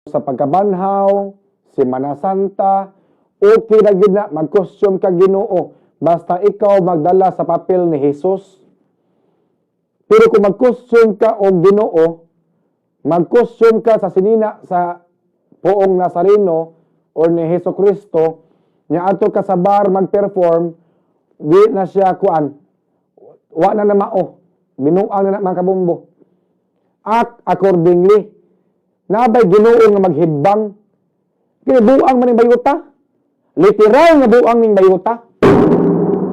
sa pagkabanhaw, Semana Santa, okay na gid na mag-costume ka Ginoo basta ikaw magdala sa papel ni Jesus. Pero kung mag-costume ka og Ginoo, mag-costume ka sa sinina sa Poong Nazareno o ni Jesucristo, nya ato ka sa bar mag-perform, di na siya kuan. Wa na mao. Binuang na mga kabumbo. Act accordingly. Nabay Ginoo nga maghibang. Kini buang man ning bayuta. Literal nga buang ning bayuta.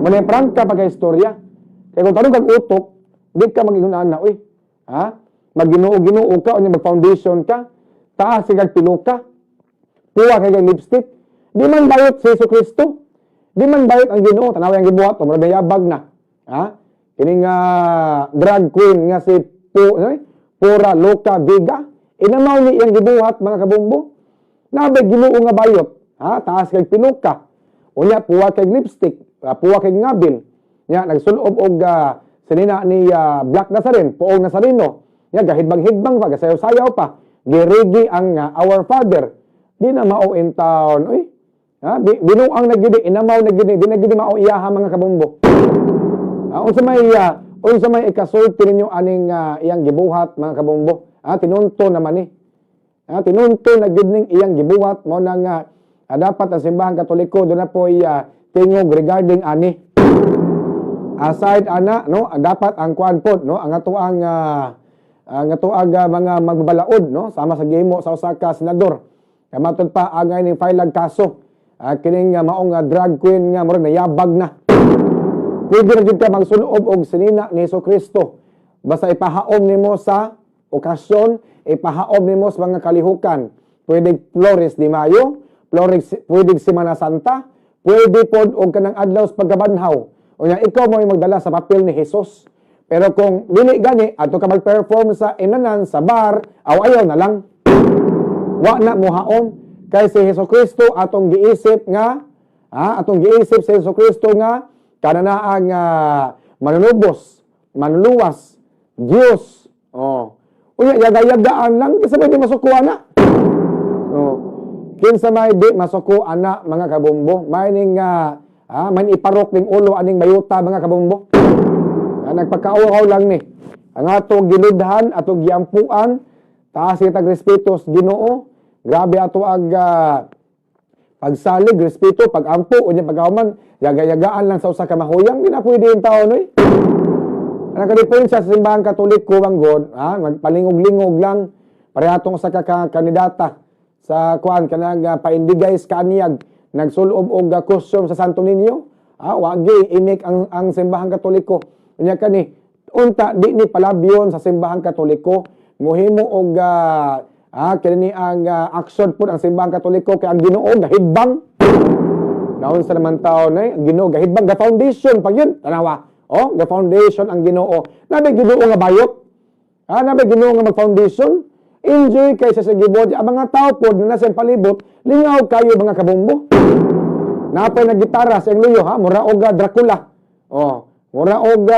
Muna prangka pagka-istorya. Kaya kung tanong kag utok, di ka mag-ingunan na, uy. Ha? Mag-Ginoo ka o mag-foundation ka. Taas kag pilo ka. Puwa kag lipstick. Di man bayot si Jesucristo. Di man bayot ang Ginoo. Tanawa ang gibuhat o marabiyabag na. Ha? Kini nga drag queen nga si Pura Loca Vega. Inamaw ni iyang gibuhat mga kabumbo. Nabay Ginoo nga bayot. Ha? Taas kag pinuka. Unya puwa kag lipstick, puwa kag ngabil. Nya nagsulob og sinina ni Black Nazarene, Poong Nazareno. Nya gahidbang-hidbang pa, gasayaw-sayaw pa. Girigi ang Our Father. Di na mao in town. Uy. Ha? Binuang na gid, inamaw na gid, di na gid mao iyaha mga kabumbo. Unsa may ikasulti ninyo aning iyang gibuhat mga kabumbo. Tinunto naman ni. Tinunto na gid ning iyang gibuhat mo nang dapat ang simbahan Katoliko do na po tingog regarding ani. Aside ana no, dapat ang kuan pod no, ang atuang mga magbabalaod no, sama sa gihimo sa usa ka senador. Kamatud pa angay ning file kaso. Kining maong drag queen nga murag nayabag na. Pwede na jud ka magsulob og sinina ni Jesucristo. Basta ipahaom nimo sa okasyon, ipahaom nimo sa mga kalihukan. Pwede Flores de Mayo, pwede Semana Santa, pwede pod og kanang adlaw sa pagkabanhaw. Unya ikaw mo magdala sa papel ni Jesus. Pero kung dili gani ato ka mag-perform sa inanan sa bar, ayaw na lang. Wa na mo haom kay si Jesucristo atong giisip nga atong giisip si Jesucristo nga kananaang manunubos, manuluwas, Diyos. Unya yaga-yagaan lang kasi may di masukuha na. Kinsa may di masuko ana mga kabumbo, may ning man iparok ning ulo aning bayuta mga kabumbo. Nagpakauhaw lang ni. Ang atong giludhan, atong giampuan, taas kitag respeto sa Ginoo. Grabe ato ag pagsalig, respeto, pagampo, unya pagahuman, yaga-yagaan lang sa usa ka mahuyang, di na pwede yung taon, oy. Ang kadipunsya sa simbahan Katoliko manggod, magpalingog-lingog lang, parehitong sa kandidata sa kuan kanang paindigay sa kaniyag, nagsulob og costume sa Santo Niño, wagi inik ang simbahan Katoliko. Unya kani, unta di ni palabyon sa simbahan Katoliko, muhimo og kini ang action po ang simbahan Katoliko kay ang Ginoo gahidbang. Naon sa naman taon ay ang Ginoo gahidbang ga foundation pag yun. Tanawa. Ga foundation ang Ginoo. Nabi Ginoo nga bayot. Nabi Ginoo nga mag-foundation. Enjoy kay sa gibod. Ang mga tao pod na sa palibot, lingaw kayo mga kabumbo. Napay na gitara sa luyo mura og Dracula. Mura og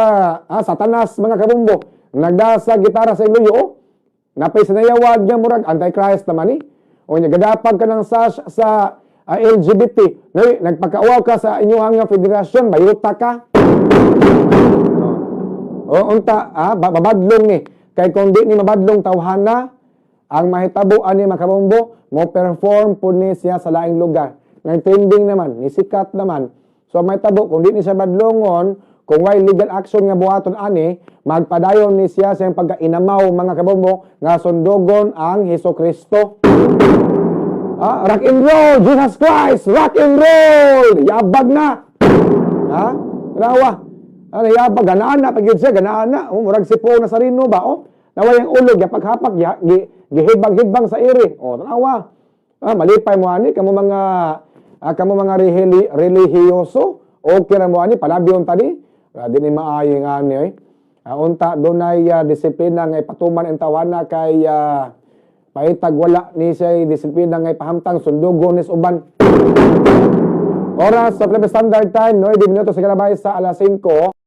Satanas mga kabumbo. Nagdasa gitara sa luyo. Napay sinayawad niya murag Antichrist naman ni. Nya gadapag ka ng sa LGBT. Nagpakauaw ka sa inyong federasyon, bayuta ka. Unta, babadlong ni. Kay kung di ni mabadlong tawhana, ang mahitabo ani makabombo, mo perform po ni siya sa laing lugar. Nag-trending naman, ni sikat naman. So mahitabo, kung di ni siya badlongon, kung may legal action nga buhaton ani, magpadayon ni siya sa pagkainamaw mga kabombo nga sundogon ang Jesucristo. Rock and roll, Jesus Christ, rock and roll. Yabag na. Rawa. Yabag ganaan na pagid siya, ganaan na. Murag si Poong Nazareno ba nawayang ulog yapag-hapak gihibang-hibang sa iri. Tanawa. Malipay mo ani kamo mga relihiyoso. Okay ra mo ani palabyon tadi. Di ni maayo nga ani unta dunay disiplina nga ipatuman ang tawana kay paitag wala ni siya disiplina nga ipahamtang sundugon nis uban. Oras sa Philippine Standard Time 9 minutos sa kalabay sa alas 5.